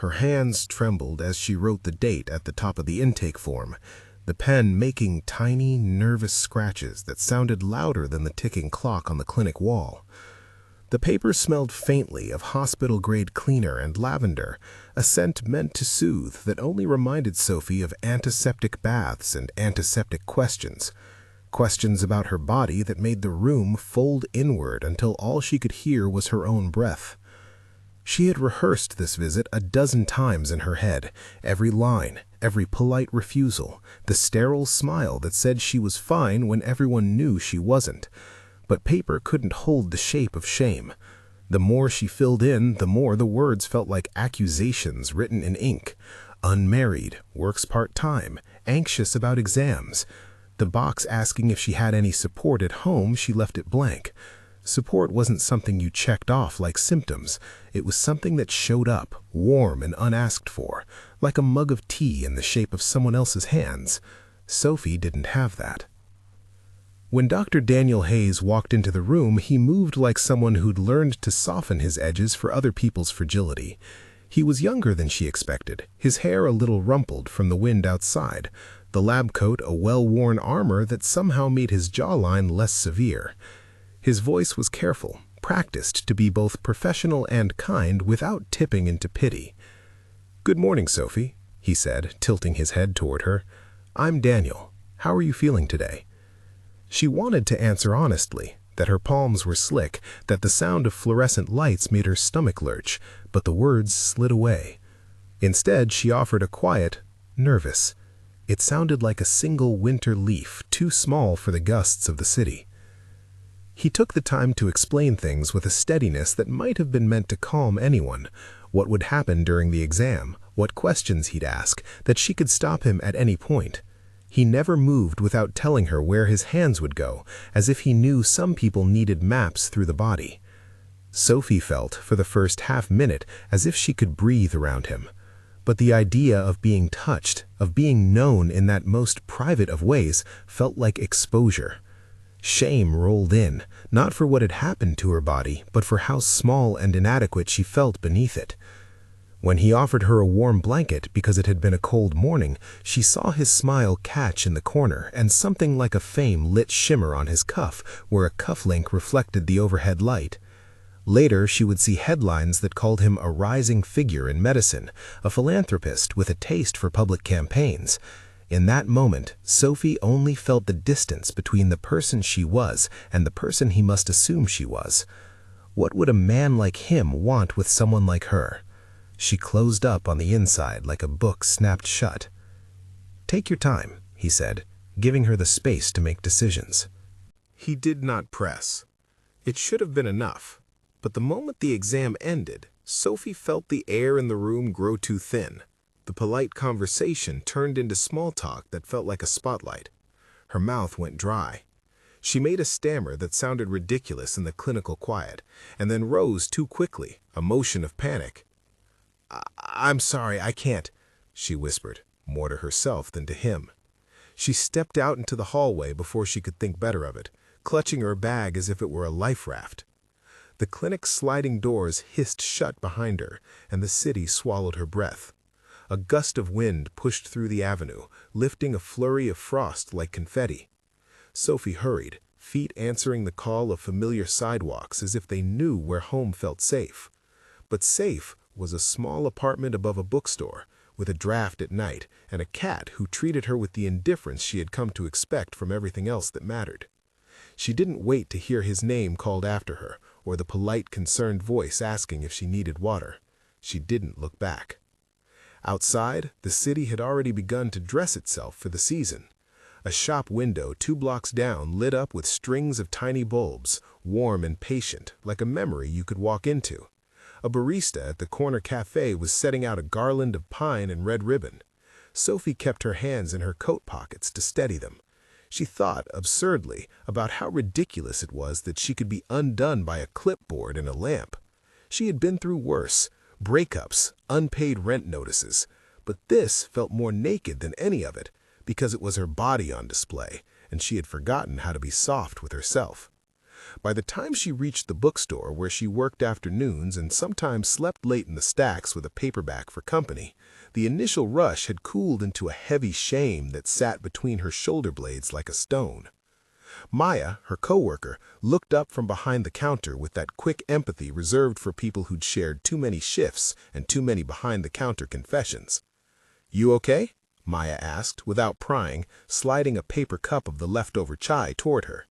Her hands trembled as she wrote the date at the top of the intake form, the pen making tiny, nervous scratches that sounded louder than the ticking clock on the clinic wall. The paper smelled faintly of hospital-grade cleaner and lavender, a scent meant to soothe that only reminded Sophie of antiseptic baths and antiseptic questions. Questions about her body that made the room fold inward until all she could hear was her own breath. She had rehearsed this visit a dozen times in her head, every line, every polite refusal, the sterile smile that said she was fine when everyone knew she wasn't. But paper couldn't hold the shape of shame. The more she filled in, the more the words felt like accusations written in ink. Unmarried, works part-time, anxious about exams. The box asking if she had any support at home, she left it blank. Support wasn't something you checked off like symptoms. It was something that showed up, warm and unasked for, like a mug of tea in the shape of someone else's hands. Sophie didn't have that. When Dr. Daniel Hayes walked into the room, he moved like someone who'd learned to soften his edges for other people's fragility. He was younger than she expected, his hair a little rumpled from the wind outside, the lab coat a well-worn armor that somehow made his jawline less severe. His voice was careful, practiced to be both professional and kind without tipping into pity. "Good morning, Sophie," he said, tilting his head toward her. "I'm Daniel. How are you feeling today?" She wanted to answer honestly, that her palms were slick, that the sound of fluorescent lights made her stomach lurch, but the words slid away. Instead, she offered a quiet, nervous. It sounded like a single winter leaf, too small for the gusts of the city. He took the time to explain things with a steadiness that might have been meant to calm anyone, what would happen during the exam, what questions he'd ask, that she could stop him at any point. He never moved without telling her where his hands would go, as if he knew some people needed maps through the body. Sophie felt, for the first half-minute, as if she could breathe around him. But the idea of being touched, of being known in that most private of ways, felt like exposure. Shame rolled in, not for what had happened to her body, but for how small and inadequate she felt beneath it. When he offered her a warm blanket because it had been a cold morning, she saw his smile catch in the corner and something like a flame-lit shimmer on his cuff where a cufflink reflected the overhead light. Later, she would see headlines that called him a rising figure in medicine, a philanthropist with a taste for public campaigns. In that moment, Sophie only felt the distance between the person she was and the person he must assume she was. What would a man like him want with someone like her? She closed up on the inside like a book snapped shut. "Take your time," he said, giving her the space to make decisions. He did not press. It should have been enough. But the moment the exam ended, Sophie felt the air in the room grow too thin. The polite conversation turned into small talk that felt like a spotlight. Her mouth went dry. She made a stammer that sounded ridiculous in the clinical quiet, and then rose too quickly, a motion of panic. "I'm sorry, I can't," she whispered, more to herself than to him. She stepped out into the hallway before she could think better of it, clutching her bag as if it were a life raft. The clinic's sliding doors hissed shut behind her, and the city swallowed her breath. A gust of wind pushed through the avenue, lifting a flurry of frost like confetti. Sophie hurried, feet answering the call of familiar sidewalks as if they knew where home felt safe. But safe was a small apartment above a bookstore, with a draft at night, and a cat who treated her with the indifference she had come to expect from everything else that mattered. She didn't wait to hear his name called after her, or the polite, concerned voice asking if she needed water. She didn't look back. Outside, the city had already begun to dress itself for the season. A shop window 2 blocks down lit up with strings of tiny bulbs, warm and patient, like a memory you could walk into. A barista at the corner cafe was setting out a garland of pine and red ribbon. Sophie kept her hands in her coat pockets to steady them. She thought, absurdly, about how ridiculous it was that she could be undone by a clipboard and a lamp. She had been through worse, breakups, unpaid rent notices, but this felt more naked than any of it, because it was her body on display, and she had forgotten how to be soft with herself. By the time she reached the bookstore where she worked afternoons and sometimes slept late in the stacks with a paperback for company, the initial rush had cooled into a heavy shame that sat between her shoulder blades like a stone. Maya, her coworker, looked up from behind the counter with that quick empathy reserved for people who'd shared too many shifts and too many behind-the-counter confessions. "You okay?" Maya asked, without prying, sliding a paper cup of the leftover chai toward her.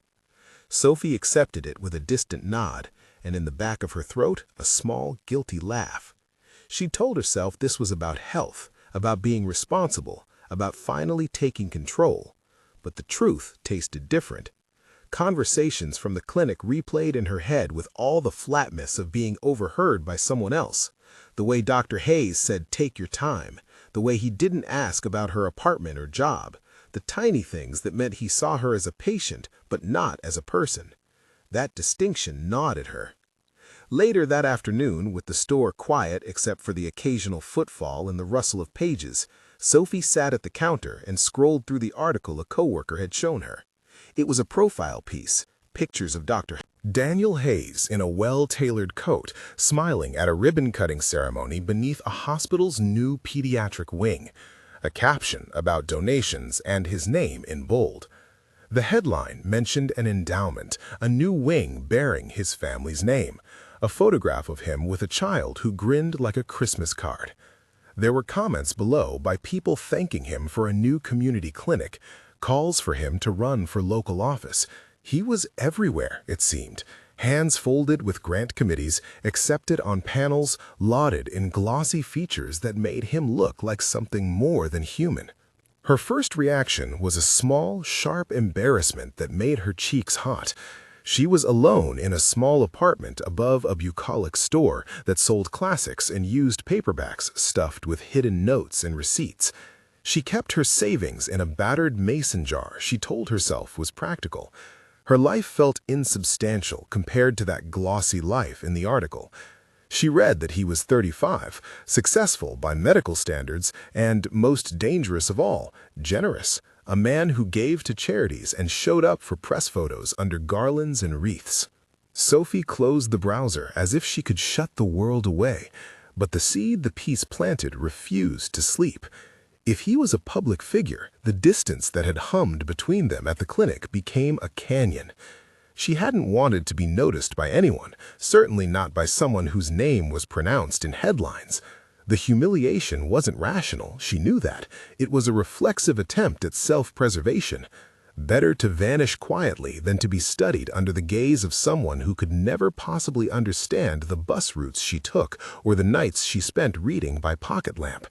Sophie accepted it with a distant nod, and in the back of her throat, a small, guilty laugh. She told herself this was about health, about being responsible, about finally taking control. But the truth tasted different. Conversations from the clinic replayed in her head with all the flatness of being overheard by someone else. The way Dr. Hayes said, "Take your time." The way he didn't ask about her apartment or job. The tiny things that meant he saw her as a patient, but not as a person. That distinction gnawed at her. Later that afternoon, with the store quiet except for the occasional footfall and the rustle of pages, Sophie sat at the counter and scrolled through the article a coworker had shown her. It was a profile piece, pictures of Dr. Daniel Hayes in a well-tailored coat, smiling at a ribbon-cutting ceremony beneath a hospital's new pediatric wing, a caption about donations and his name in bold. The headline mentioned an endowment, a new wing bearing his family's name, a photograph of him with a child who grinned like a Christmas card. There were comments below by people thanking him for a new community clinic, calls for him to run for local office. He was everywhere, it seemed, hands folded with grant committees, accepted on panels, lauded in glossy features that made him look like something more than human. Her first reaction was a small, sharp embarrassment that made her cheeks hot. She was alone in a small apartment above a bucolic store that sold classics and used paperbacks stuffed with hidden notes and receipts. She kept her savings in a battered mason jar she told herself was practical. Her life felt insubstantial compared to that glossy life in the article. She read that he was 35, successful by medical standards, and, most dangerous of all, generous, a man who gave to charities and showed up for press photos under garlands and wreaths. Sophie closed the browser as if she could shut the world away, but the seed the piece planted refused to sleep. If he was a public figure, the distance that had hummed between them at the clinic became a canyon. She hadn't wanted to be noticed by anyone, certainly not by someone whose name was pronounced in headlines. The humiliation wasn't rational, she knew that. It was a reflexive attempt at self-preservation. Better to vanish quietly than to be studied under the gaze of someone who could never possibly understand the bus routes she took or the nights she spent reading by pocket lamp.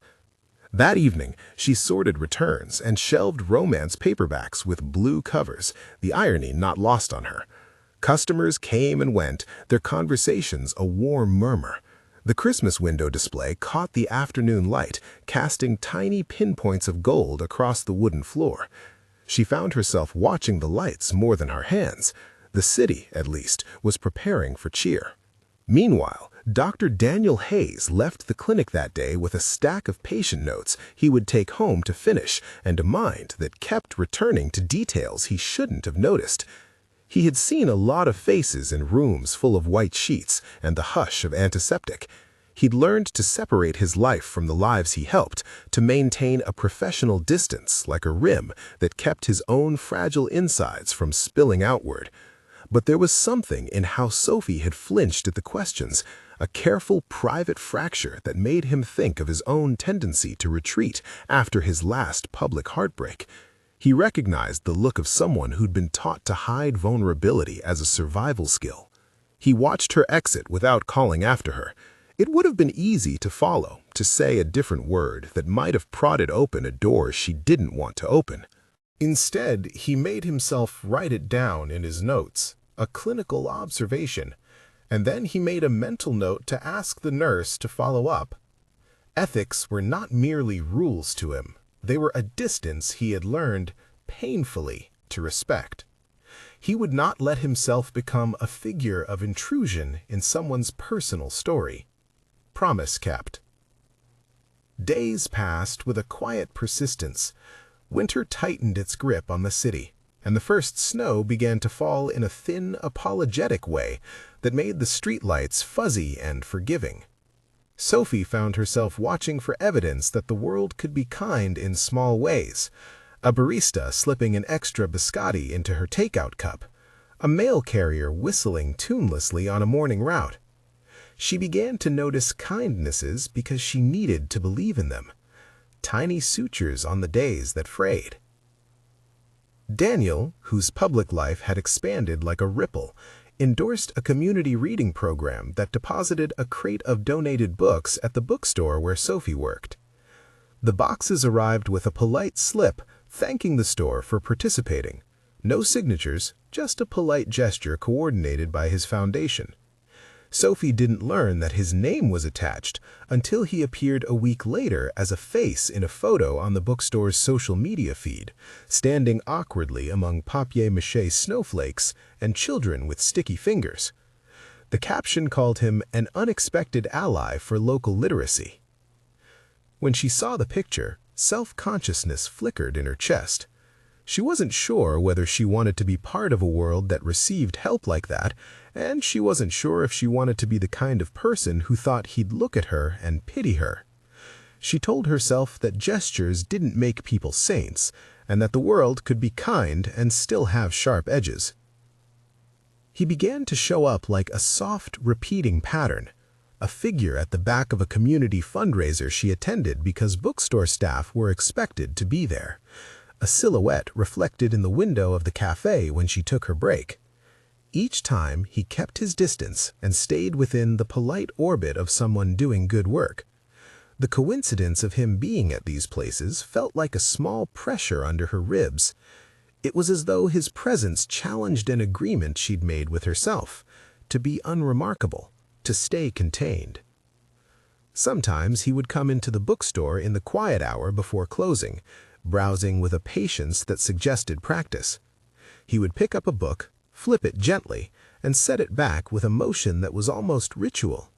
That evening, she sorted returns and shelved romance paperbacks with blue covers, the irony not lost on her. Customers came and went, their conversations a warm murmur. The Christmas window display caught the afternoon light, casting tiny pinpoints of gold across the wooden floor. She found herself watching the lights more than her hands. The city, at least, was preparing for cheer. Meanwhile, Dr. Daniel Hayes left the clinic that day with a stack of patient notes he would take home to finish and a mind that kept returning to details he shouldn't have noticed. He had seen a lot of faces in rooms full of white sheets and the hush of antiseptic. He'd learned to separate his life from the lives he helped, to maintain a professional distance like a rim that kept his own fragile insides from spilling outward. But there was something in how Sophie had flinched at the questions, a careful private fracture that made him think of his own tendency to retreat after his last public heartbreak. He recognized the look of someone who'd been taught to hide vulnerability as a survival skill. He watched her exit without calling after her. It would have been easy to follow, to say a different word that might have prodded open a door she didn't want to open. Instead, he made himself write it down in his notes, a clinical observation, and then he made a mental note to ask the nurse to follow up. Ethics were not merely rules to him. They were a distance he had learned, painfully, to respect. He would not let himself become a figure of intrusion in someone's personal story. Promise kept. Days passed with a quiet persistence. Winter tightened its grip on the city, and the first snow began to fall in a thin, apologetic way that made the streetlights fuzzy and forgiving. Sophie found herself watching for evidence that the world could be kind in small ways. A barista slipping an extra biscotti into her takeout cup. A mail carrier whistling tunelessly on a morning route. She began to notice kindnesses because she needed to believe in them. Tiny sutures on the days that frayed. Daniel, whose public life had expanded like a ripple, endorsed a community reading program that deposited a crate of donated books at the bookstore where Sophie worked. The boxes arrived with a polite slip thanking the store for participating. No signatures, just a polite gesture coordinated by his foundation. Sophie didn't learn that his name was attached until he appeared a week later as a face in a photo on the bookstore's social media feed, standing awkwardly among papier-mâché snowflakes and children with sticky fingers. The caption called him an unexpected ally for local literacy. When she saw the picture, self-consciousness flickered in her chest. She wasn't sure whether she wanted to be part of a world that received help like that, and she wasn't sure if she wanted to be the kind of person who thought he'd look at her and pity her. She told herself that gestures didn't make people saints, and that the world could be kind and still have sharp edges. He began to show up like a soft, repeating pattern, a figure at the back of a community fundraiser she attended because bookstore staff were expected to be there. A silhouette reflected in the window of the cafe when she took her break. Each time, he kept his distance and stayed within the polite orbit of someone doing good work. The coincidence of him being at these places felt like a small pressure under her ribs. It was as though his presence challenged an agreement she'd made with herself, to be unremarkable, to stay contained. Sometimes he would come into the bookstore in the quiet hour before closing, browsing with a patience that suggested practice. He would pick up a book, flip it gently, and set it back with a motion that was almost ritual.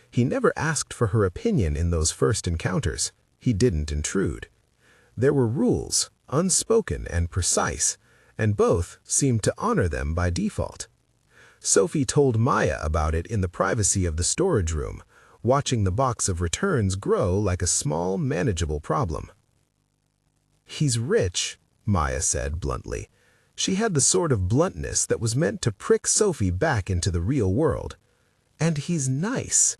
He never asked for her opinion in those first encounters. He didn't intrude. There were rules, unspoken and precise, and both seemed to honor them by default. Sophie told Maya about it in the privacy of the storage room, watching the box of returns grow like a small, manageable problem. "He's rich," Maya said bluntly. She had the sort of bluntness that was meant to prick Sophie back into the real world. "And he's nice."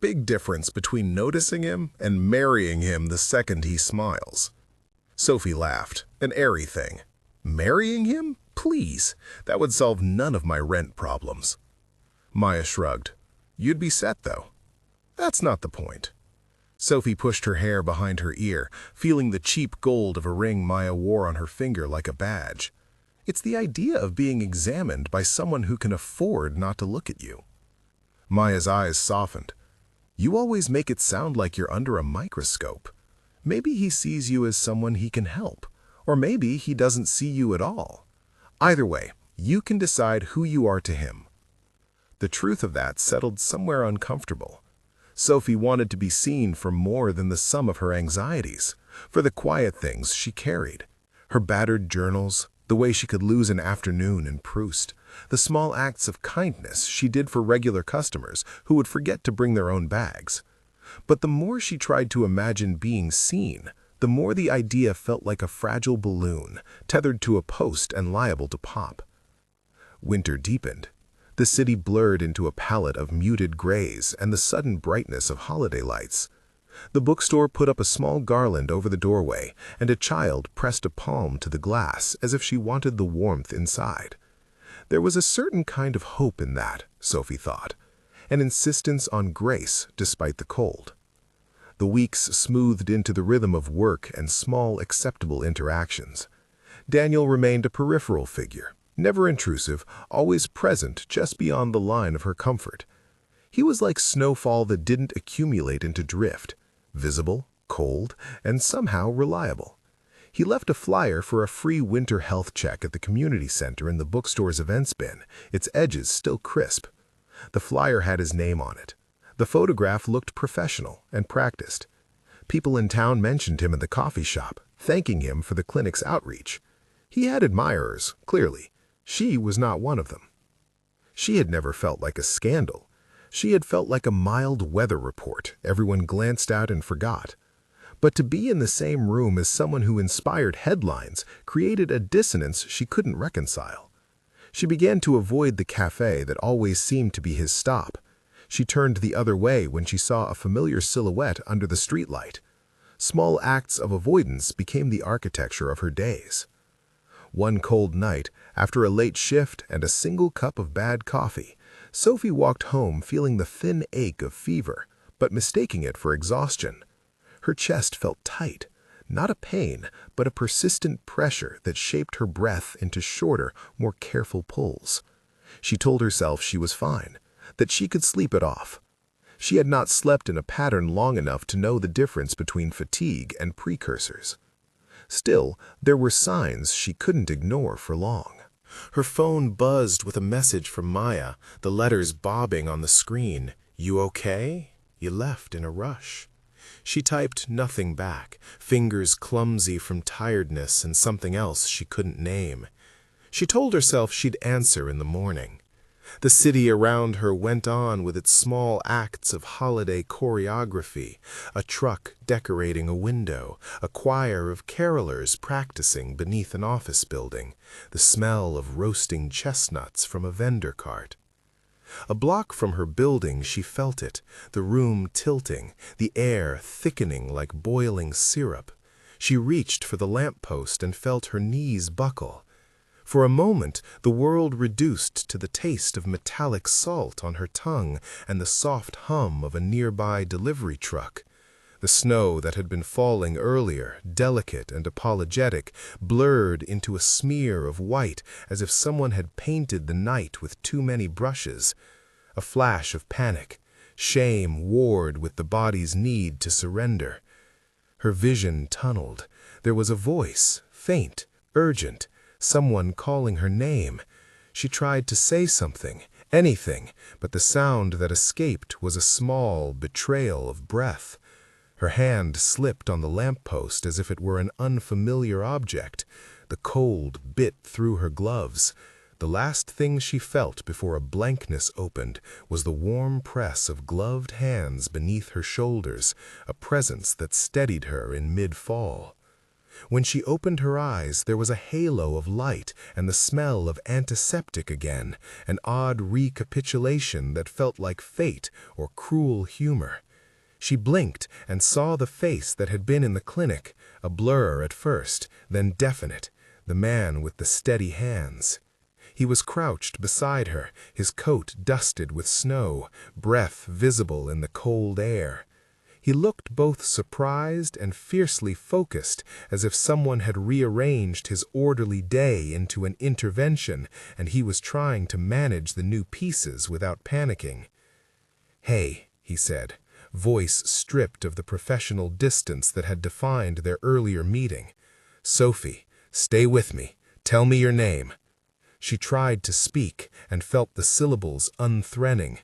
Big difference between noticing him and marrying him the second he smiles. Sophie laughed, an airy thing. Marrying him? Please, that would solve none of my rent problems. Maya shrugged. You'd be set, though. That's not the point. Sophie pushed her hair behind her ear, feeling the cheap gold of a ring Maya wore on her finger like a badge. It's the idea of being examined by someone who can afford not to look at you. Maya's eyes softened. You always make it sound like you're under a microscope. Maybe he sees you as someone he can help, or maybe he doesn't see you at all. Either way, you can decide who you are to him. The truth of that settled somewhere uncomfortable. Sophie wanted to be seen for more than the sum of her anxieties, for the quiet things she carried. Her battered journals, the way she could lose an afternoon in Proust, the small acts of kindness she did for regular customers who would forget to bring their own bags. But the more she tried to imagine being seen, the more the idea felt like a fragile balloon, tethered to a post and liable to pop. Winter deepened. The city blurred into a palette of muted grays and the sudden brightness of holiday lights. The bookstore put up a small garland over the doorway, and a child pressed a palm to the glass as if she wanted the warmth inside. There was a certain kind of hope in that, Sophie thought, an insistence on grace despite the cold. The weeks smoothed into the rhythm of work and small, acceptable interactions. Daniel remained a peripheral figure, never intrusive, always present just beyond the line of her comfort. He was like snowfall that didn't accumulate into drift, visible, cold, and somehow reliable. He left a flyer for a free winter health check at the community center in the bookstore's events bin, its edges still crisp. The flyer had his name on it. The photograph looked professional and practiced. People in town mentioned him at the coffee shop, thanking him for the clinic's outreach. He had admirers, clearly. She was not one of them. She had never felt like a scandal. She had felt like a mild weather report everyone glanced at and forgot. But to be in the same room as someone who inspired headlines created a dissonance she couldn't reconcile. She began to avoid the cafe that always seemed to be his stop. She turned the other way when she saw a familiar silhouette under the streetlight. Small acts of avoidance became the architecture of her days. One cold night, after a late shift and a single cup of bad coffee, Sophie walked home feeling the thin ache of fever, but mistaking it for exhaustion. Her chest felt tight, not a pain, but a persistent pressure that shaped her breath into shorter, more careful pulls. She told herself she was fine, that she could sleep it off. She had not slept in a pattern long enough to know the difference between fatigue and precursors. Still, there were signs she couldn't ignore for long. Her phone buzzed with a message from Maya, the letters bobbing on the screen. "You okay?" You left in a rush. She typed nothing back, fingers clumsy from tiredness and something else she couldn't name. She told herself she'd answer in the morning. The city around her went on with its small acts of holiday choreography, a truck decorating a window, a choir of carolers practicing beneath an office building, the smell of roasting chestnuts from a vendor cart. A block from her building she felt it, the room tilting, the air thickening like boiling syrup. She reached for the lamppost and felt her knees buckle. For a moment, the world reduced to the taste of metallic salt on her tongue and the soft hum of a nearby delivery truck. The snow that had been falling earlier, delicate and apologetic, blurred into a smear of white as if someone had painted the night with too many brushes. A flash of panic. Shame warred with the body's need to surrender. Her vision tunneled. There was a voice, faint, urgent, someone calling her name. She tried to say something, anything, but the sound that escaped was a small betrayal of breath. Her hand slipped on the lamppost as if it were an unfamiliar object. The cold bit through her gloves. The last thing she felt before a blankness opened was the warm press of gloved hands beneath her shoulders, a presence that steadied her in mid-fall. When she opened her eyes, there was a halo of light and the smell of antiseptic again, an odd recapitulation that felt like fate or cruel humor. She blinked and saw the face that had been in the clinic, a blur at first, then definite, the man with the steady hands. He was crouched beside her, his coat dusted with snow, breath visible in the cold air. He looked both surprised and fiercely focused, as if someone had rearranged his orderly day into an intervention, and he was trying to manage the new pieces without panicking. "Hey," he said, voice stripped of the professional distance that had defined their earlier meeting. "Sophie, stay with me. Tell me your name." She tried to speak and felt the syllables unthreading.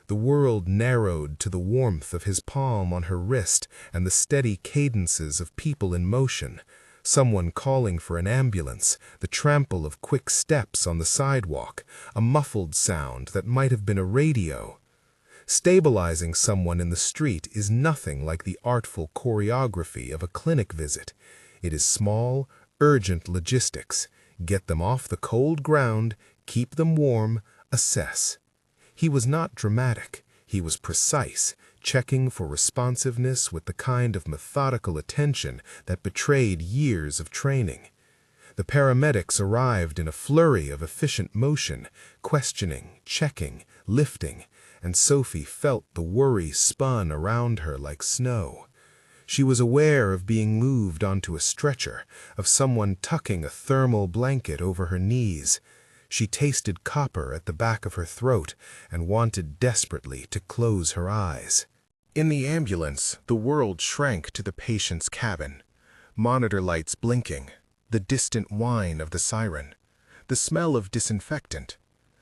The world narrowed to the warmth of his palm on her wrist and the steady cadences of people in motion. Someone calling for an ambulance, the trample of quick steps on the sidewalk, a muffled sound that might have been a radio. Stabilizing someone in the street is nothing like the artful choreography of a clinic visit. It is small, urgent logistics. Get them off the cold ground, keep them warm, assess. He was not dramatic. He was precise, checking for responsiveness with the kind of methodical attention that betrayed years of training. The paramedics arrived in a flurry of efficient motion, questioning, checking, lifting, and Sophie felt the worry spun around her like snow. She was aware of being moved onto a stretcher, of someone tucking a thermal blanket over her knees. She tasted copper at the back of her throat and wanted desperately to close her eyes. In the ambulance, the world shrank to the patient's cabin. Monitor lights blinking, the distant whine of the siren, the smell of disinfectant,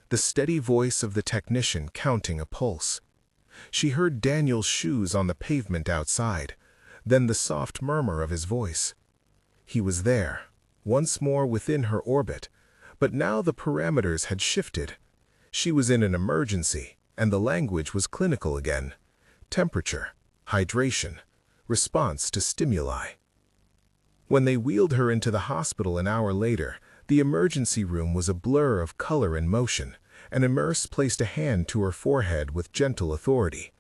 the steady voice of the technician counting a pulse. She heard Daniel's shoes on the pavement outside, then the soft murmur of his voice. He was there, once more within her orbit, but now the parameters had shifted. She was in an emergency, and the language was clinical again. Temperature, hydration, response to stimuli. When they wheeled her into the hospital an hour later, the emergency room was a blur of color and motion, and a nurse placed a hand to her forehead with gentle authority.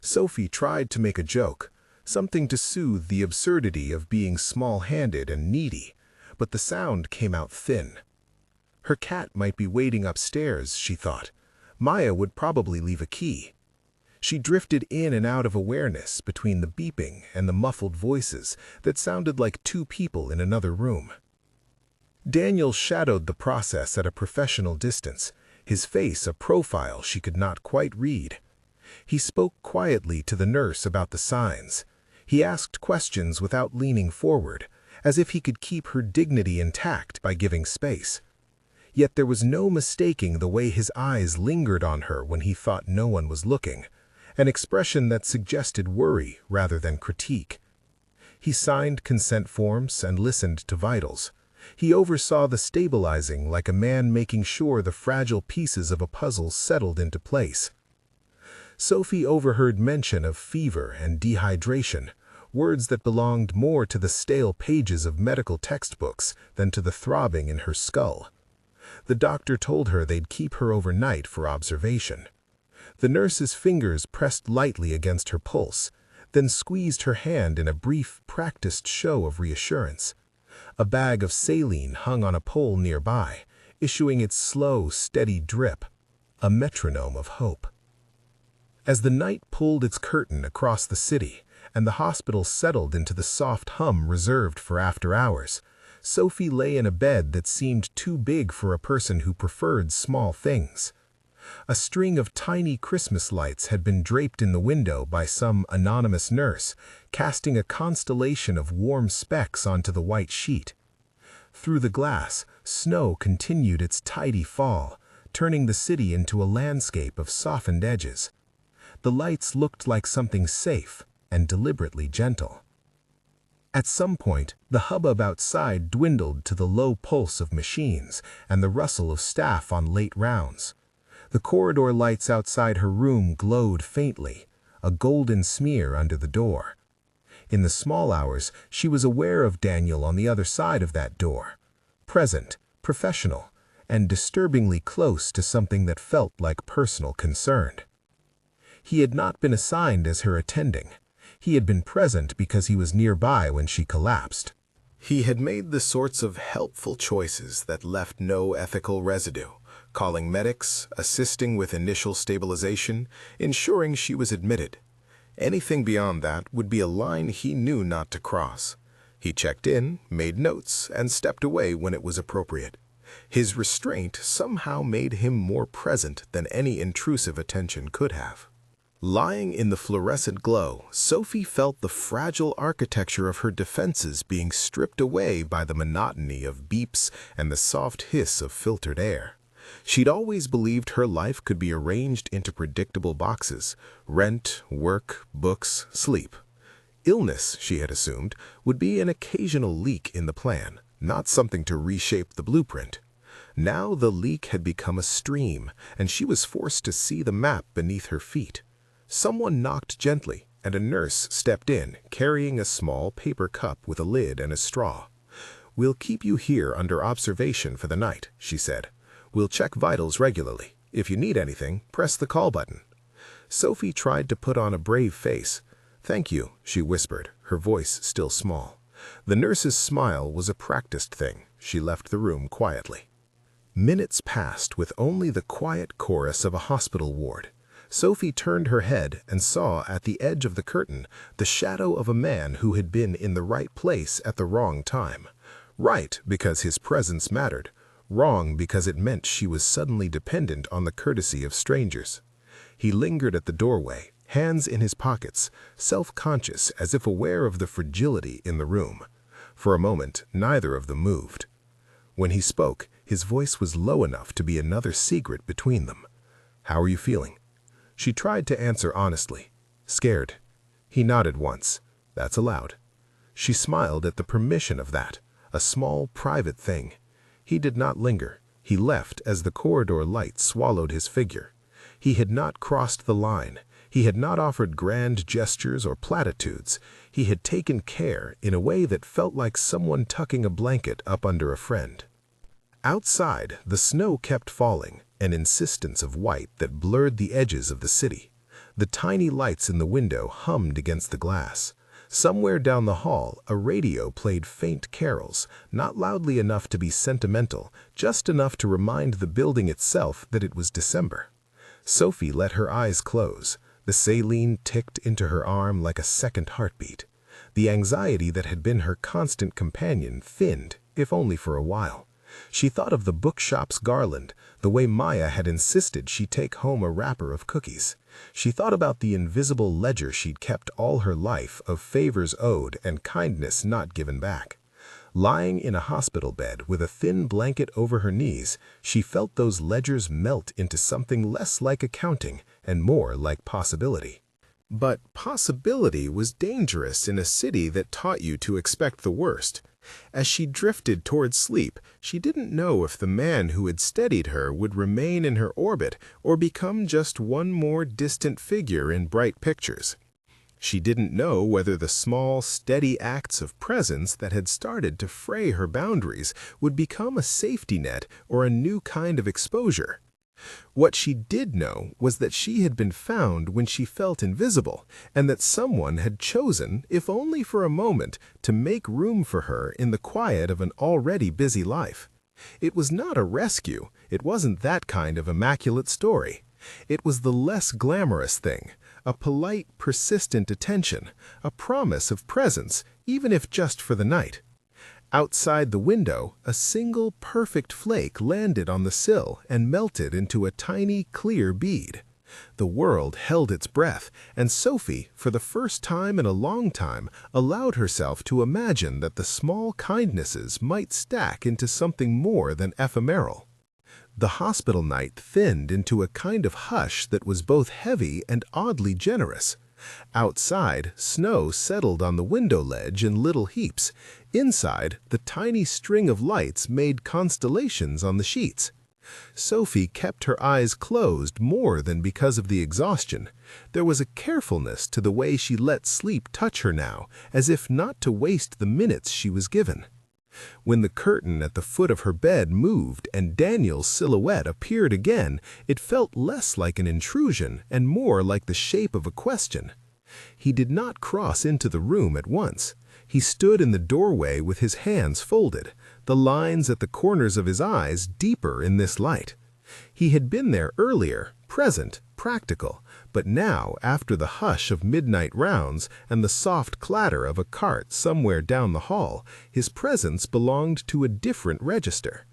Sophie tried to make a joke, something to soothe the absurdity of being small-handed and needy, but the sound came out thin. Her cat might be waiting upstairs, she thought. Maya would probably leave a key. She drifted in and out of awareness between the beeping and the muffled voices that sounded like two people in another room. Daniel shadowed the process at a professional distance, his face a profile she could not quite read. He spoke quietly to the nurse about the signs. He asked questions without leaning forward, as if he could keep her dignity intact by giving space. Yet there was no mistaking the way his eyes lingered on her when he thought no one was looking, an expression that suggested worry rather than critique. He signed consent forms and listened to vitals. He oversaw the stabilizing like a man making sure the fragile pieces of a puzzle settled into place. Sophie overheard mention of fever and dehydration, words that belonged more to the stale pages of medical textbooks than to the throbbing in her skull. The doctor told her they'd keep her overnight for observation. The nurse's fingers pressed lightly against her pulse, then squeezed her hand in a brief, practiced show of reassurance. A bag of saline hung on a pole nearby, issuing its slow, steady drip, a metronome of hope. As the night pulled its curtain across the city and the hospital settled into the soft hum reserved for after hours, Sophie lay in a bed that seemed too big for a person who preferred small things. A string of tiny Christmas lights had been draped in the window by some anonymous nurse, casting a constellation of warm specks onto the white sheet. Through the glass, snow continued its tidy fall, turning the city into a landscape of softened edges. The lights looked like something safe and deliberately gentle. At some point, the hubbub outside dwindled to the low pulse of machines and the rustle of staff on late rounds. The corridor lights outside her room glowed faintly, a golden smear under the door. In the small hours, she was aware of Daniel on the other side of that door, present, professional, and disturbingly close to something that felt like personal concern. He had not been assigned as her attending. He had been present because he was nearby when she collapsed. He had made the sorts of helpful choices that left no ethical residue, calling medics, assisting with initial stabilization, ensuring she was admitted. Anything beyond that would be a line he knew not to cross. He checked in, made notes, and stepped away when it was appropriate. His restraint somehow made him more present than any intrusive attention could have. Lying in the fluorescent glow, Sophie felt the fragile architecture of her defenses being stripped away by the monotony of beeps and the soft hiss of filtered air. She'd always believed her life could be arranged into predictable boxes: rent, work, books, sleep. Illness, she had assumed, would be an occasional leak in the plan, not something to reshape the blueprint. Now the leak had become a stream, and she was forced to see the map beneath her feet. Someone knocked gently, and a nurse stepped in, carrying a small paper cup with a lid and a straw. "We'll keep you here under observation for the night," she said. "We'll check vitals regularly. If you need anything, press the call button." Sophie tried to put on a brave face. "Thank you," she whispered, her voice still small. The nurse's smile was a practiced thing. She left the room quietly. Minutes passed with only the quiet chorus of a hospital ward. Sophie turned her head and saw at the edge of the curtain the shadow of a man who had been in the right place at the wrong time. Right because his presence mattered, wrong because it meant she was suddenly dependent on the courtesy of strangers. He lingered at the doorway, hands in his pockets, self-conscious as if aware of the fragility in the room. For a moment, neither of them moved. When he spoke, his voice was low enough to be another secret between them. "How are you feeling?" She tried to answer honestly. "Scared." He nodded once. "That's allowed." She smiled at the permission of that, a small, private thing. He did not linger. He left as the corridor light swallowed his figure. He had not crossed the line. He had not offered grand gestures or platitudes. He had taken care in a way that felt like someone tucking a blanket up under a friend. Outside, the snow kept falling, an insistence of white that blurred the edges of the city. The tiny lights in the window hummed against the glass. Somewhere down the hall, a radio played faint carols, not loudly enough to be sentimental, just enough to remind the building itself that it was December. Sophie let her eyes close. The saline ticked into her arm like a second heartbeat. The anxiety that had been her constant companion thinned, if only for a while. She thought of the bookshop's garland, the way Maya had insisted she take home a wrapper of cookies. She thought about the invisible ledger she'd kept all her life of favors owed and kindness not given back. Lying in a hospital bed with a thin blanket over her knees, she felt those ledgers melt into something less like accounting and more like possibility. But possibility was dangerous in a city that taught you to expect the worst. As she drifted toward sleep, she didn't know if the man who had steadied her would remain in her orbit or become just one more distant figure in bright pictures. She didn't know whether the small, steady acts of presence that had started to fray her boundaries would become a safety net or a new kind of exposure. What she did know was that she had been found when she felt invisible, and that someone had chosen, if only for a moment, to make room for her in the quiet of an already busy life. It was not a rescue. It wasn't that kind of immaculate story. It was the less glamorous thing, a polite, persistent attention, a promise of presence, even if just for the night. Outside the window, a single perfect flake landed on the sill and melted into a tiny, clear bead. The world held its breath, and Sophie, for the first time in a long time, allowed herself to imagine that the small kindnesses might stack into something more than ephemeral. The hospital night thinned into a kind of hush that was both heavy and oddly generous. Outside, snow settled on the window ledge in little heaps. Inside, the tiny string of lights made constellations on the sheets. Sophie kept her eyes closed more than because of the exhaustion. There was a carefulness to the way she let sleep touch her now, as if not to waste the minutes she was given. When the curtain at the foot of her bed moved and Daniel's silhouette appeared again, it felt less like an intrusion and more like the shape of a question. He did not cross into the room at once. He stood in the doorway with his hands folded, the lines at the corners of his eyes deeper in this light. He had been there earlier, present, practical, but now, after the hush of midnight rounds and the soft clatter of a cart somewhere down the hall, his presence belonged to a different register.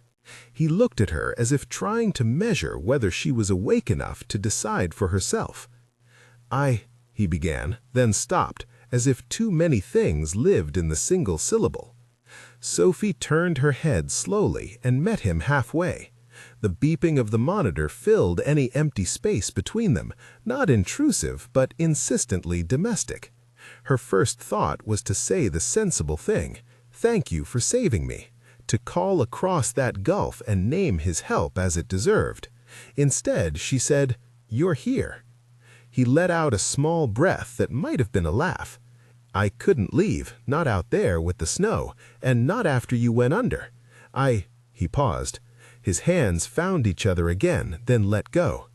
He looked at her as if trying to measure whether she was awake enough to decide for herself. He began, then stopped, as if too many things lived in the single syllable. Sophie turned her head slowly and met him halfway. The beeping of the monitor filled any empty space between them, not intrusive but insistently domestic. Her first thought was to say the sensible thing, "Thank you for saving me," to call across that gulf and name his help as it deserved. Instead, she said, "You're here." He let out a small breath that might have been a laugh. "I couldn't leave, not out there with the snow, and not after you went under. He paused. His hands found each other again, then let go.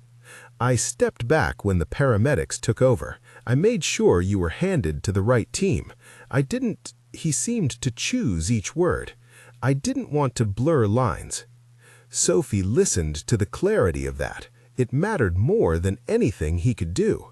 "I stepped back when the paramedics took over. I made sure you were handed to the right team. I didn't—" he seemed to choose each word. "I didn't want to blur lines." Sophie listened to the clarity of that. It mattered more than anything he could do.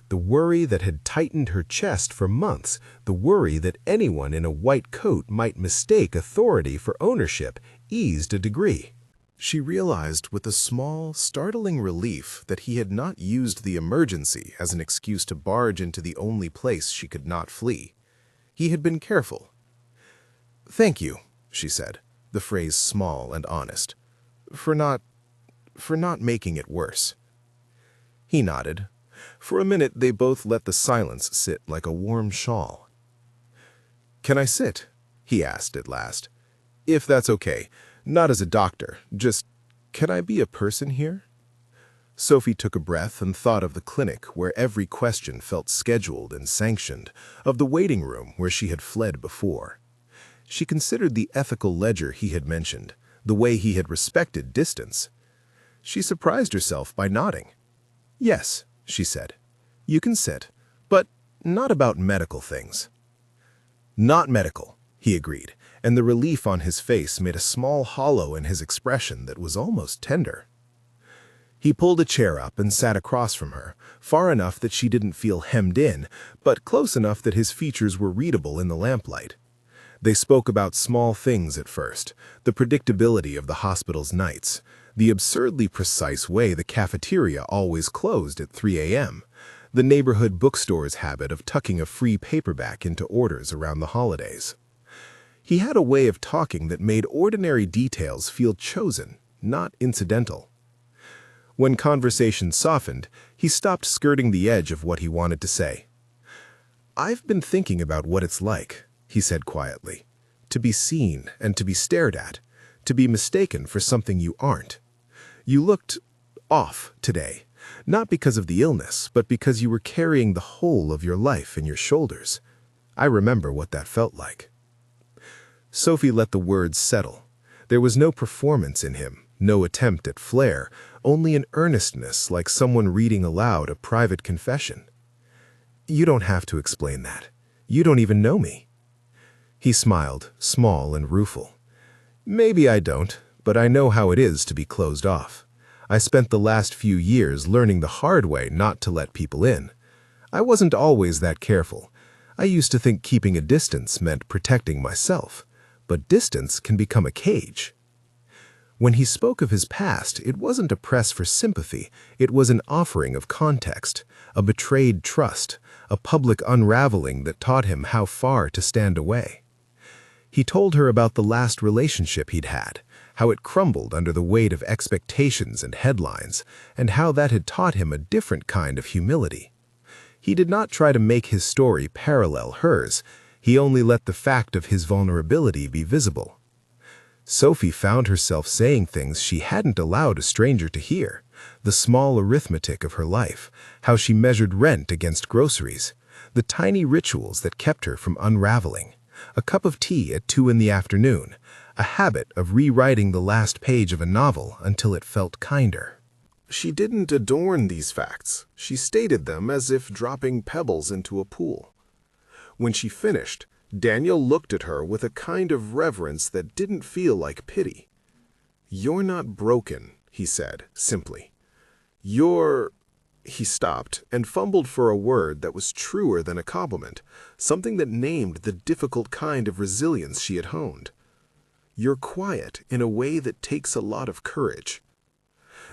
The worry that had tightened her chest for months, the worry that anyone in a white coat might mistake authority for ownership, eased a degree. She realized with a small, startling relief that he had not used the emergency as an excuse to barge into the only place she could not flee. He had been careful. "Thank you," she said, the phrase small and honest, for not making it worse." He nodded. For a minute they both let the silence sit like a warm shawl. "Can I sit?" he asked at last. If that's okay, not as a doctor, just, can I be a person here? Sophie took a breath and thought of the clinic where every question felt scheduled and sanctioned, of the waiting room where she had fled before. She considered the ethical ledger he had mentioned, the way he had respected distance. She surprised herself by nodding. "Yes," she said. "You can sit, but not about medical things." "Not medical," he agreed, and the relief on his face made a small hollow in his expression that was almost tender. He pulled a chair up and sat across from her, far enough that she didn't feel hemmed in, but close enough that his features were readable in the lamplight. They spoke about small things at first, the predictability of the hospital's nights, the absurdly precise way the cafeteria always closed at 3 a.m., the neighborhood bookstore's habit of tucking a free paperback into orders around the holidays. He had a way of talking that made ordinary details feel chosen, not incidental. When conversation softened, he stopped skirting the edge of what he wanted to say. "I've been thinking about what it's like," he said quietly, "to be seen and to be stared at, to be mistaken for something you aren't. You looked off today, not because of the illness, but because you were carrying the whole of your life in your shoulders. I remember what that felt like." Sophie let the words settle. There was no performance in him, no attempt at flair, only an earnestness like someone reading aloud a private confession. "You don't have to explain that. You don't even know me." He smiled, small and rueful. "Maybe I don't, but I know how it is to be closed off. I spent the last few years learning the hard way not to let people in. I wasn't always that careful. I used to think keeping a distance meant protecting myself, but distance can become a cage." When he spoke of his past, it wasn't a press for sympathy, it was an offering of context, a betrayed trust, a public unraveling that taught him how far to stand away. He told her about the last relationship he'd had, how it crumbled under the weight of expectations and headlines, and how that had taught him a different kind of humility. He did not try to make his story parallel hers, he only let the fact of his vulnerability be visible. Sophie found herself saying things she hadn't allowed a stranger to hear, the small arithmetic of her life, how she measured rent against groceries, the tiny rituals that kept her from unraveling, a cup of tea at 2 in the afternoon, a habit of rewriting the last page of a novel until it felt kinder. She didn't adorn these facts, she stated them as if dropping pebbles into a pool. When she finished, Daniel looked at her with a kind of reverence that didn't feel like pity. "You're not broken," he said, simply. "You're—" He stopped and fumbled for a word that was truer than a compliment, something that named the difficult kind of resilience she had honed. "You're quiet in a way that takes a lot of courage."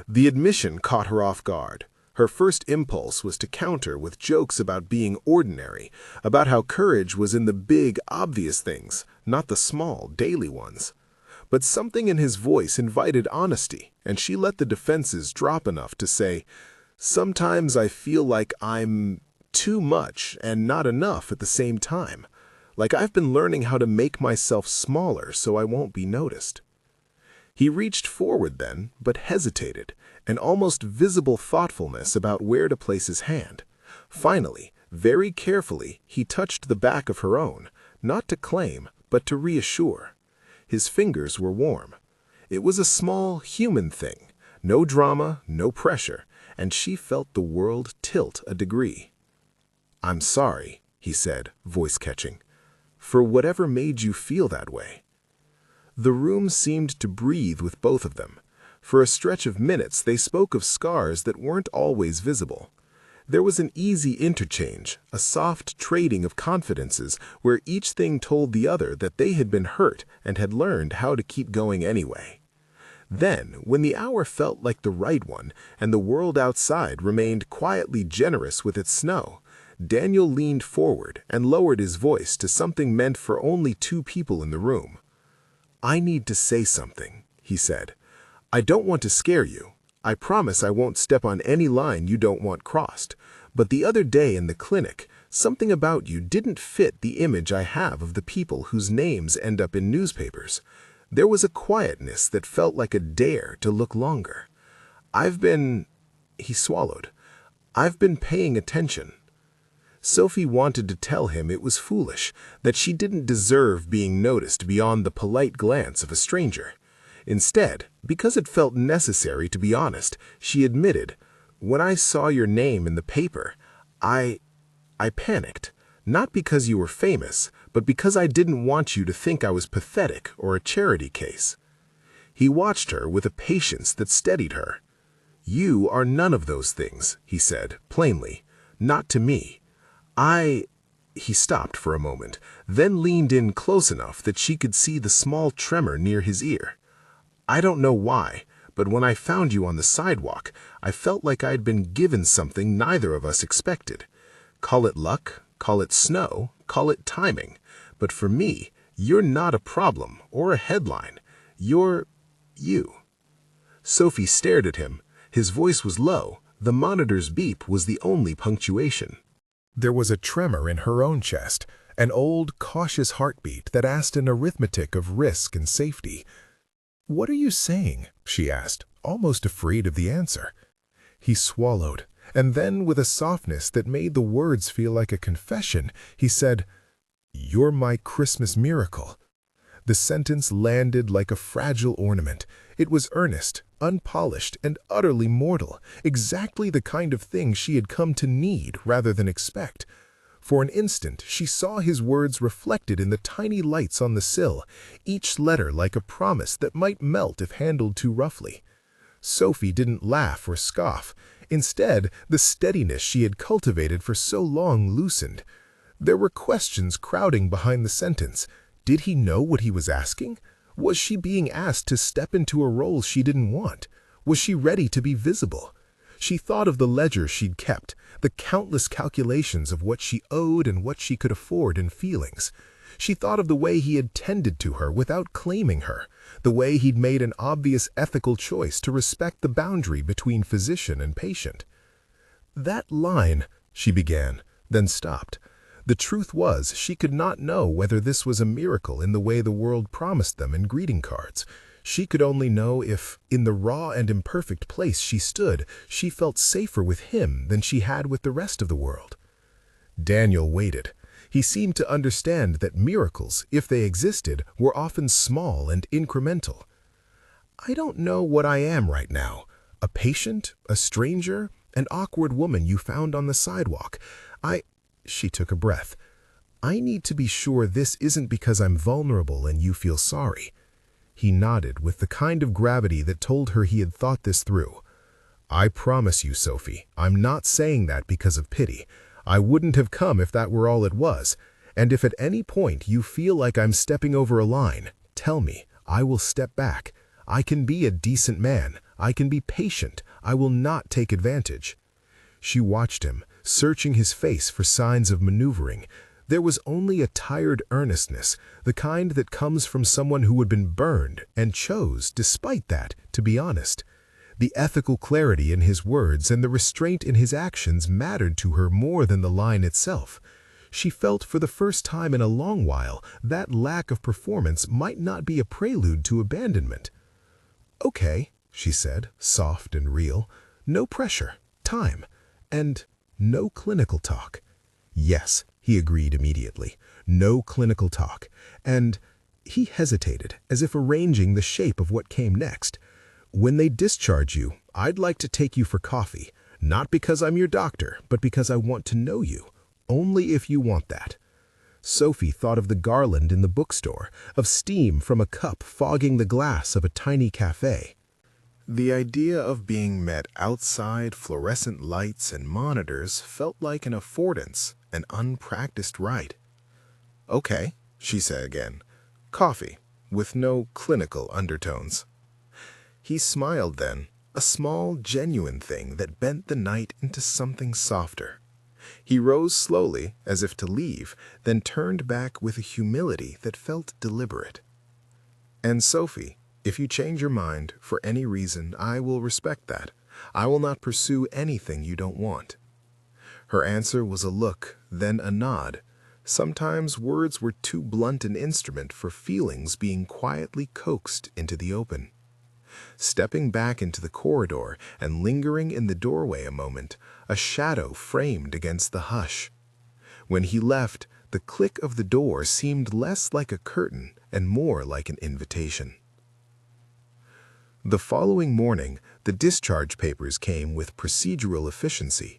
The admission caught her off guard. Her first impulse was to counter with jokes about being ordinary, about how courage was in the big, obvious things, not the small, daily ones. But something in his voice invited honesty, and she let the defenses drop enough to say, "Sometimes I feel like I'm too much and not enough at the same time. Like I've been learning how to make myself smaller so I won't be noticed." He reached forward then, but hesitated, an almost visible thoughtfulness about where to place his hand. Finally, very carefully, he touched the back of her own, not to claim, but to reassure. His fingers were warm. It was a small, human thing, no drama, no pressure, and she felt the world tilt a degree. "I'm sorry," he said, voice catching, "for whatever made you feel that way." The room seemed to breathe with both of them. For a stretch of minutes they spoke of scars that weren't always visible. There was an easy interchange, a soft trading of confidences where each thing told the other that they had been hurt and had learned how to keep going anyway. Then, when the hour felt like the right one and the world outside remained quietly generous with its snow, Daniel leaned forward and lowered his voice to something meant for only 2 people in the room. "I need to say something," he said. "I don't want to scare you. I promise I won't step on any line you don't want crossed. But the other day in the clinic, something about you didn't fit the image I have of the people whose names end up in newspapers. There was a quietness that felt like a dare to look longer. "I've been—" he swallowed. "I've been paying attention." Sophie wanted to tell him it was foolish, that she didn't deserve being noticed beyond the polite glance of a stranger. Instead, because it felt necessary to be honest, she admitted, "When I saw your name in the paper, I panicked. Not because you were famous, but because I didn't want you to think I was pathetic or a charity case." He watched her with a patience that steadied her. "You are none of those things," he said, plainly. "Not to me. He stopped for a moment, then leaned in close enough that she could see the small tremor near his ear. "I don't know why, but when I found you on the sidewalk, I felt like I'd been given something neither of us expected. Call it luck, call it snow, call it timing. But for me, you're not a problem or a headline. You're you." Sophie stared at him. His voice was low. The monitor's beep was the only punctuation. There was a tremor in her own chest, an old, cautious heartbeat that asked an arithmetic of risk and safety. "What are you saying?" she asked, almost afraid of the answer. He swallowed, and then, with a softness that made the words feel like a confession, he said, "You're my Christmas miracle." The sentence landed like a fragile ornament. It was earnest, unpolished, and utterly mortal, exactly the kind of thing she had come to need rather than expect. For an instant, she saw his words reflected in the tiny lights on the sill, each letter like a promise that might melt if handled too roughly. Sophie didn't laugh or scoff. Instead, the steadiness she had cultivated for so long loosened. There were questions crowding behind the sentence. Did he know what he was asking? Was she being asked to step into a role she didn't want? Was she ready to be visible? She thought of the ledger she'd kept, the countless calculations of what she owed and what she could afford in feelings. She thought of the way he had tended to her without claiming her, the way he'd made an obvious ethical choice to respect the boundary between physician and patient. "That line," she began, then stopped. The truth was, she could not know whether this was a miracle in the way the world promised them in greeting cards. She could only know if, in the raw and imperfect place she stood, she felt safer with him than she had with the rest of the world. Daniel waited. He seemed to understand that miracles, if they existed, were often small and incremental. "I don't know what I am right now. A patient, a stranger, an awkward woman you found on the sidewalk. She took a breath. "I need to be sure this isn't because I'm vulnerable and you feel sorry." He nodded with the kind of gravity that told her he had thought this through. "I promise you, Sophie, I'm not saying that because of pity. I wouldn't have come if that were all it was. And if at any point you feel like I'm stepping over a line, tell me. I will step back. I can be a decent man. I can be patient. I will not take advantage." She watched him, searching his face for signs of maneuvering. There was only a tired earnestness, the kind that comes from someone who had been burned and chose, despite that, to be honest. The ethical clarity in his words and the restraint in his actions mattered to her more than the line itself. She felt for the first time in a long while that lack of performance might not be a prelude to abandonment. "Okay," she said, soft and real. "No pressure. Time. And no clinical talk." "Yes," he agreed immediately. "No clinical talk." And he hesitated, as if arranging the shape of what came next. "When they discharge you, I'd like to take you for coffee. Not because I'm your doctor, but because I want to know you. Only if you want that." Sophie thought of the garland in the bookstore, of steam from a cup fogging the glass of a tiny cafe. The idea of being met outside fluorescent lights and monitors felt like an affordance, an unpracticed right. "Okay," she said again. "Coffee, with no clinical undertones." He smiled then, a small, genuine thing that bent the night into something softer. He rose slowly, as if to leave, then turned back with a humility that felt deliberate. "And Sophie, if you change your mind for any reason, I will respect that. I will not pursue anything you don't want." Her answer was a look, then a nod. Sometimes words were too blunt an instrument for feelings being quietly coaxed into the open. Stepping back into the corridor and lingering in the doorway a moment, a shadow framed against the hush. When he left, the click of the door seemed less like a curtain and more like an invitation. The following morning, the discharge papers came with procedural efficiency.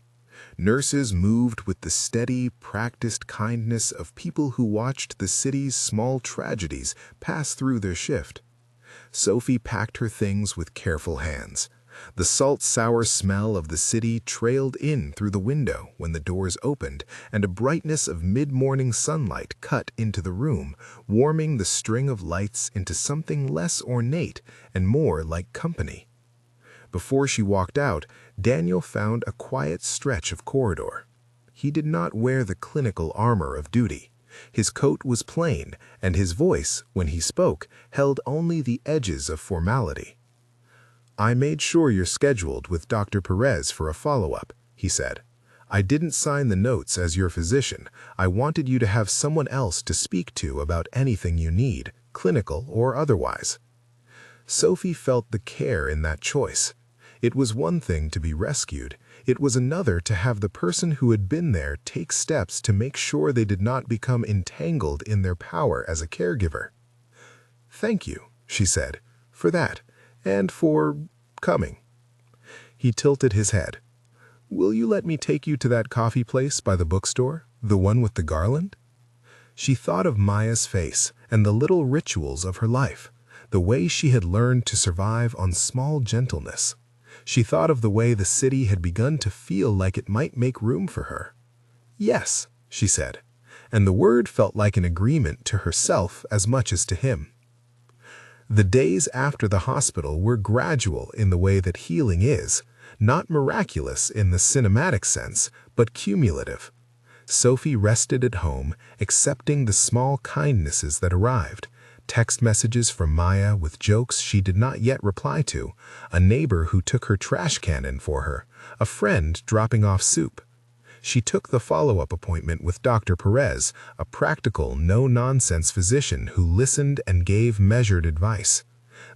Nurses moved with the steady, practiced kindness of people who watched the city's small tragedies pass through their shift. Sophie packed her things with careful hands. The salt-sour smell of the city trailed in through the window when the doors opened, and a brightness of mid-morning sunlight cut into the room, warming the string of lights into something less ornate and more like company. Before she walked out, Daniel found a quiet stretch of corridor. He did not wear the clinical armor of duty. His coat was plain, and his voice, when he spoke, held only the edges of formality. "I made sure you're scheduled with Dr. Perez for a follow-up," he said. "I didn't sign the notes as your physician. I wanted you to have someone else to speak to about anything you need, clinical or otherwise." Sophie felt the care in that choice. It was one thing to be rescued. It was another to have the person who had been there take steps to make sure they did not become entangled in their power as a caregiver. "Thank you," she said, "for that, and for coming." He tilted his head. "Will you let me take you to that coffee place by the bookstore, the one with the garland?" She thought of Maya's face and the little rituals of her life, the way she had learned to survive on small gentleness. She thought of the way the city had begun to feel like it might make room for her. "Yes," she said, and the word felt like an agreement to herself as much as to him. The days after the hospital were gradual in the way that healing is, not miraculous in the cinematic sense, but cumulative. Sophie rested at home, accepting the small kindnesses that arrived. Text messages from Maya with jokes she did not yet reply to, a neighbor who took her trash can in for her, a friend dropping off soup. She took the follow-up appointment with Dr. Perez, a practical, no-nonsense physician who listened and gave measured advice.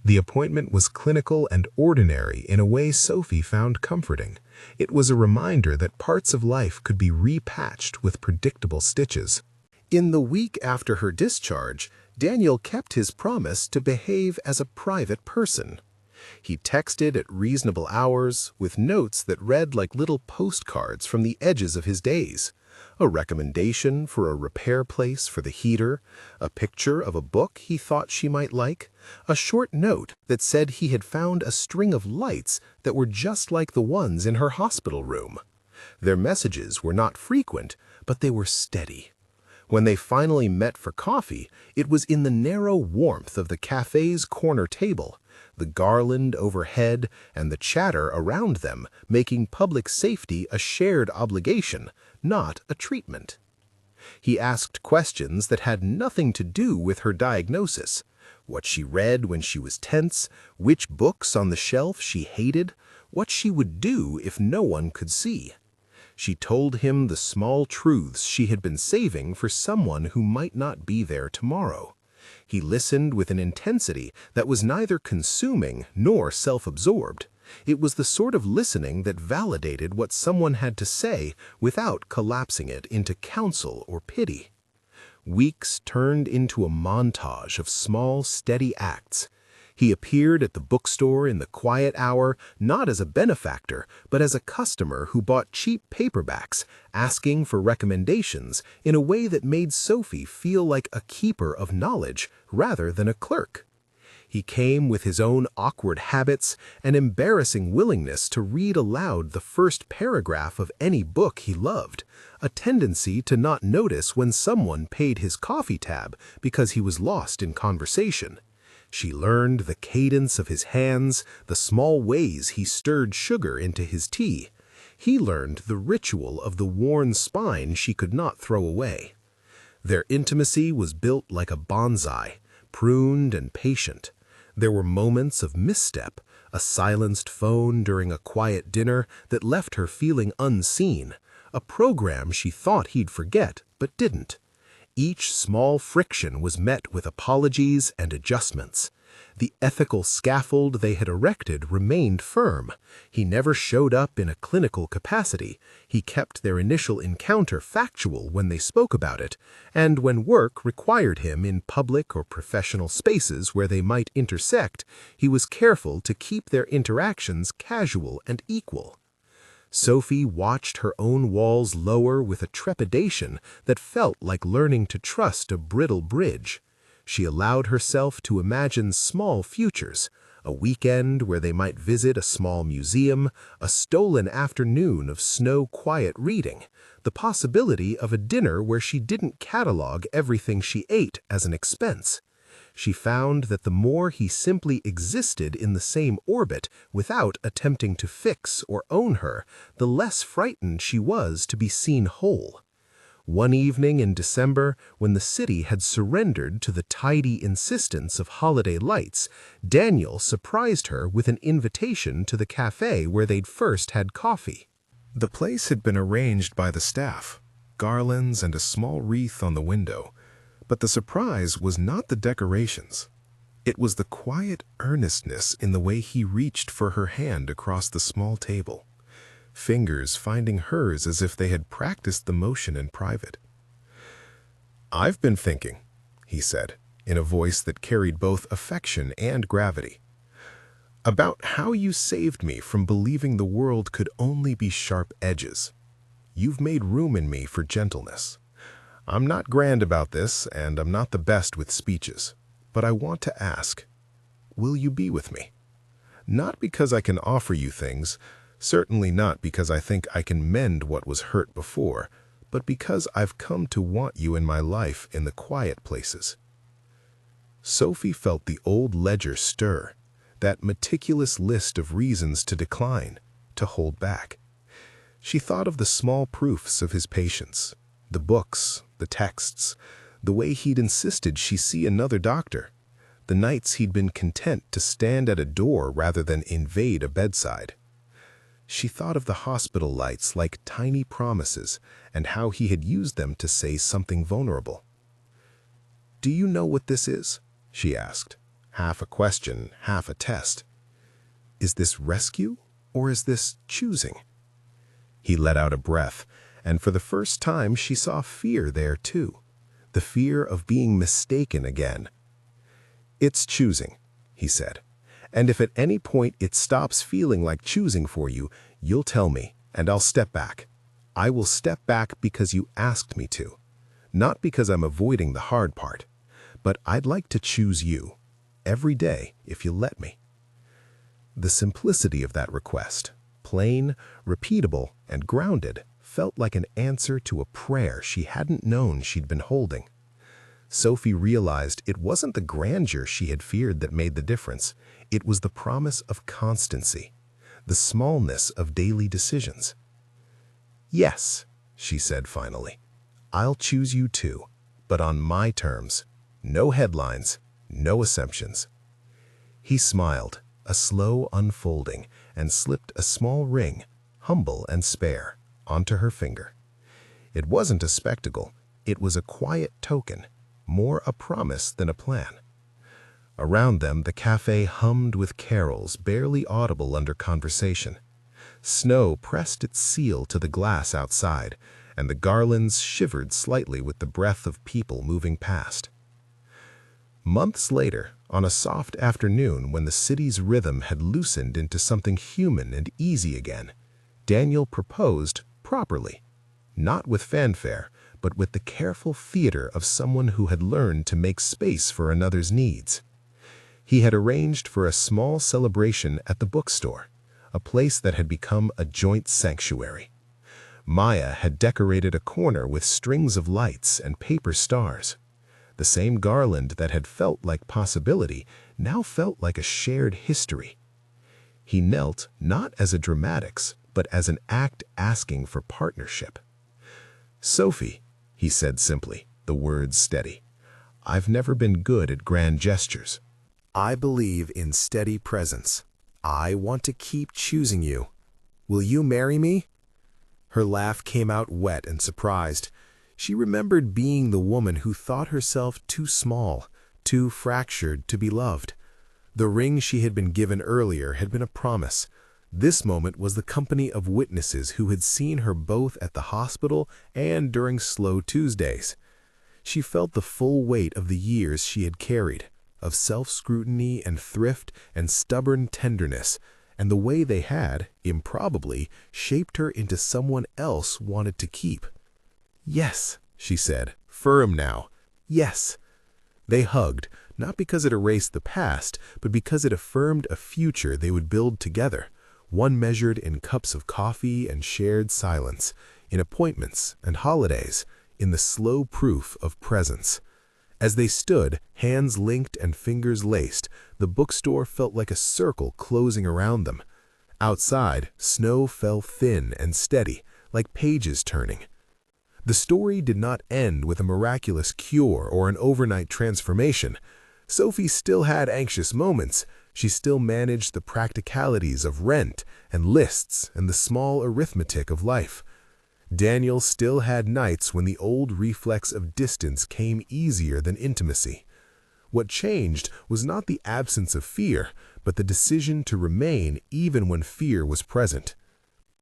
The appointment was clinical and ordinary in a way Sophie found comforting. It was a reminder that parts of life could be repatched with predictable stitches. In the week after her discharge, Daniel kept his promise to behave as a private person. He texted at reasonable hours with notes that read like little postcards from the edges of his days. A recommendation for a repair place for the heater, a picture of a book he thought she might like, a short note that said he had found a string of lights that were just like the ones in her hospital room. Their messages were not frequent, but they were steady. When they finally met for coffee, it was in the narrow warmth of the cafe's corner table, the garland overhead and the chatter around them making public safety a shared obligation, not a treatment. He asked questions that had nothing to do with her diagnosis: what she read when she was tense, which books on the shelf she hated, what she would do if no one could see. She told him the small truths she had been saving for someone who might not be there tomorrow. He listened with an intensity that was neither consuming nor self-absorbed. It was the sort of listening that validated what someone had to say without collapsing it into counsel or pity. Weeks turned into a montage of small, steady acts. He appeared at the bookstore in the quiet hour, not as a benefactor, but as a customer who bought cheap paperbacks, asking for recommendations in a way that made Sophie feel like a keeper of knowledge rather than a clerk. He came with his own awkward habits, an embarrassing willingness to read aloud the first paragraph of any book he loved, a tendency to not notice when someone paid his coffee tab because he was lost in conversation. She learned the cadence of his hands, the small ways he stirred sugar into his tea. He learned the ritual of the worn spine she could not throw away. Their intimacy was built like a bonsai, pruned and patient. There were moments of misstep, a silenced phone during a quiet dinner that left her feeling unseen, a program she thought he'd forget but didn't. Each small friction was met with apologies and adjustments. The ethical scaffold they had erected remained firm. He never showed up in a clinical capacity. He kept their initial encounter factual when they spoke about it, and when work required him in public or professional spaces where they might intersect, he was careful to keep their interactions casual and equal. Sophie watched her own walls lower with a trepidation that felt like learning to trust a brittle bridge. She allowed herself to imagine small futures, a weekend where they might visit a small museum, a stolen afternoon of snow-quiet reading, the possibility of a dinner where she didn't catalog everything she ate as an expense. She found that the more he simply existed in the same orbit without attempting to fix or own her, the less frightened she was to be seen whole. One evening in December, when the city had surrendered to the tidy insistence of holiday lights, Daniel surprised her with an invitation to the cafe where they'd first had coffee. The place had been arranged by the staff, garlands and a small wreath on the window. But the surprise was not the decorations. It was the quiet earnestness in the way he reached for her hand across the small table, fingers finding hers as if they had practiced the motion in private. "I've been thinking," he said, in a voice that carried both affection and gravity, "about how you saved me from believing the world could only be sharp edges. You've made room in me for gentleness. I'm not grand about this, and I'm not the best with speeches, but I want to ask, will you be with me? Not because I can offer you things, certainly not because I think I can mend what was hurt before, but because I've come to want you in my life in the quiet places." Sophie felt the old ledger stir, that meticulous list of reasons to decline, to hold back. She thought of the small proofs of his patience, the books, the texts, the way he'd insisted she see another doctor, the nights he'd been content to stand at a door rather than invade a bedside. She thought of the hospital lights like tiny promises and how he had used them to say something vulnerable. "Do you know what this is?" she asked, half a question, half a test. "Is this rescue or is this choosing?" He let out a breath, and for the first time she saw fear there too, the fear of being mistaken again. "It's choosing," he said, "and if at any point it stops feeling like choosing for you, you'll tell me, and I'll step back. I will step back because you asked me to, not because I'm avoiding the hard part, but I'd like to choose you, every day if you'll let me." The simplicity of that request, plain, repeatable, and grounded, felt like an answer to a prayer she hadn't known she'd been holding. Sophie realized it wasn't the grandeur she had feared that made the difference. It was the promise of constancy, the smallness of daily decisions. "Yes," she said finally, "I'll choose you too, but on my terms. No headlines, no assumptions." He smiled, a slow unfolding, and slipped a small ring, humble and spare, onto her finger. It wasn't a spectacle, it was a quiet token, more a promise than a plan. Around them the cafe hummed with carols barely audible under conversation. Snow pressed its seal to the glass outside, and the garlands shivered slightly with the breath of people moving past. Months later, on a soft afternoon when the city's rhythm had loosened into something human and easy again, Daniel proposed properly, not with fanfare, but with the careful theater of someone who had learned to make space for another's needs. He had arranged for a small celebration at the bookstore, a place that had become a joint sanctuary. Maya had decorated a corner with strings of lights and paper stars. The same garland that had felt like possibility now felt like a shared history. He knelt not as a dramatics, but as an act asking for partnership. "Sophie," he said simply, the words steady, "I've never been good at grand gestures. I believe in steady presence. I want to keep choosing you. Will you marry me?" Her laugh came out wet and surprised. She remembered being the woman who thought herself too small, too fractured to be loved. The ring she had been given earlier had been a promise. This moment was the company of witnesses who had seen her both at the hospital and during Slow Tuesdays. She felt the full weight of the years she had carried, of self-scrutiny and thrift and stubborn tenderness, and the way they had, improbably, shaped her into someone else wanted to keep. "Yes," she said, firm now. "Yes." They hugged, not because it erased the past, but because it affirmed a future they would build together, one measured in cups of coffee and shared silence, in appointments and holidays, in the slow proof of presence. As they stood, hands linked and fingers laced, the bookstore felt like a circle closing around them. Outside, snow fell thin and steady, like pages turning. The story did not end with a miraculous cure or an overnight transformation. Sophie still had anxious moments. She still managed the practicalities of rent and lists and the small arithmetic of life. Daniel still had nights when the old reflex of distance came easier than intimacy. What changed was not the absence of fear, but the decision to remain even when fear was present.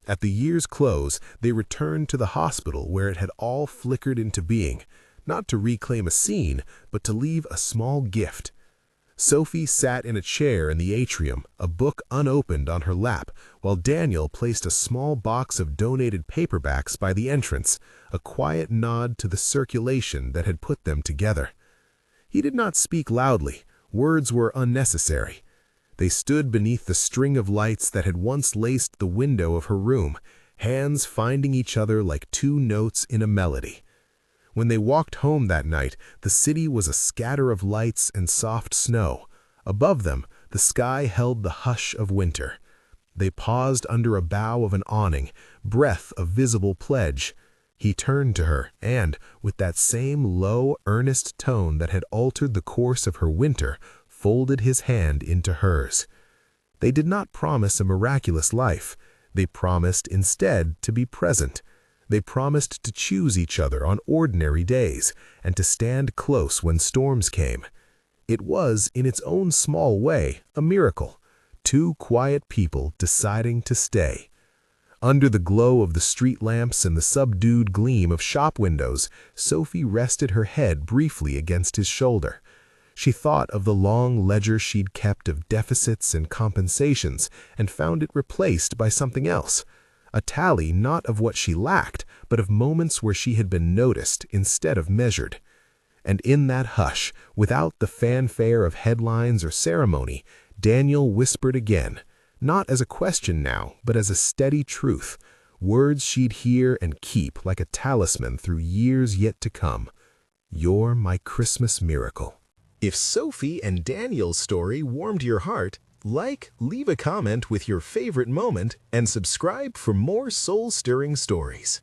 At the year's close, they returned to the hospital where it had all flickered into being, not to reclaim a scene, but to leave a small gift. Sophie sat in a chair in the atrium, a book unopened on her lap, while Daniel placed a small box of donated paperbacks by the entrance, a quiet nod to the circulation that had put them together. He did not speak loudly. Words were unnecessary. They stood beneath the string of lights that had once laced the window of her room, hands finding each other like two notes in a melody. When they walked home that night, the city was a scatter of lights and soft snow. Above them, the sky held the hush of winter. They paused under a bough of an awning, breath of visible pledge. He turned to her and, with that same low, earnest tone that had altered the course of her winter, folded his hand into hers. They did not promise a miraculous life. They promised instead to be present. They promised to choose each other on ordinary days and to stand close when storms came. It was, in its own small way, a miracle. Two quiet people deciding to stay. Under the glow of the street lamps and the subdued gleam of shop windows, Sophie rested her head briefly against his shoulder. She thought of the long ledger she'd kept of deficits and compensations and found it replaced by something else. A tally not of what she lacked, but of moments where she had been noticed instead of measured. And in that hush, without the fanfare of headlines or ceremony, Daniel whispered again, not as a question now, but as a steady truth, words she'd hear and keep like a talisman through years yet to come. "You're my Christmas miracle." If Sophie and Daniel's story warmed your heart, leave a comment with your favorite moment, and subscribe for more soul-stirring stories.